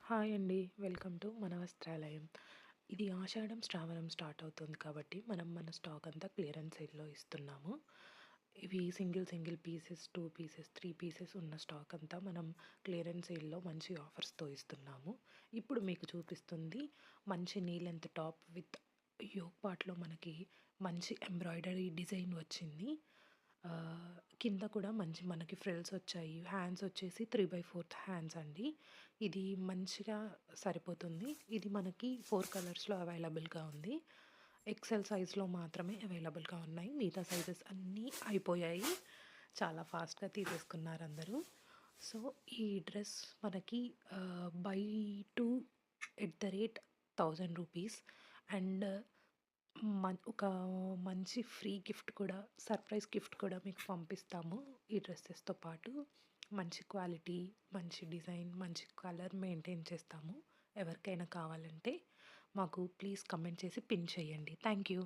Hi అండి. Welcome to మన వస్త్రాలయం. ఇది ఆషాఢం, శ్రావణం స్టార్ట్ అవుతుంది కాబట్టి మనం మన స్టాక్ అంతా క్లియరెన్స్ సేల్‌లో ఇస్తున్నాము. ఇవి సింగిల్ పీసెస్, 2 పీసెస్, 3 పీసెస్ ఉన్న స్టాక్ అంతా మనం క్లియరెన్స్ సేల్‌లో మంచి ఆఫర్స్‌తో ఇస్తున్నాము. ఇప్పుడు మీకు చూపిస్తుంది మంచి knee length top with yoke పార్ట్‌లో మనకి మంచి ఎంబ్రాయిడరీ డిజైన్ వచ్చింది. కింద కూడా మంచి మనకి ఫ్రిల్స్ వచ్చాయి. హ్యాండ్స్ వచ్చేసి 3/4 హ్యాండ్స్ అండి. ఇది మంచిగా సరిపోతుంది. ఇది మనకి 4 కలర్స్‌లో అవైలబుల్‌గా ఉంది. ఎక్సెల్ సైజ్‌లో మాత్రమే అవైలబుల్‌గా ఉన్నాయి. మిగతా సైజెస్ అన్నీ అయిపోయాయి. చాలా ఫాస్ట్‌గా తీసేసుకున్నారు అందరూ. సో, ఈ డ్రెస్ మనకి by 2 at the rate 1000 rupees and ఒక మంచి ఫ్రీ గిఫ్ట్ కూడా, సర్ప్రైజ్ గిఫ్ట్ కూడా మీకు పంపిస్తాము ఈ డ్రెస్సెస్‌తో పాటు. మంచి క్వాలిటీ, మంచి డిజైన్, మంచి కలర్ మెయింటైన్ చేస్తాము. ఎవరికైనా కావాలంటే మాకు ప్లీజ్ కమెంట్ చేసి పిన్ చేయండి. Thank you.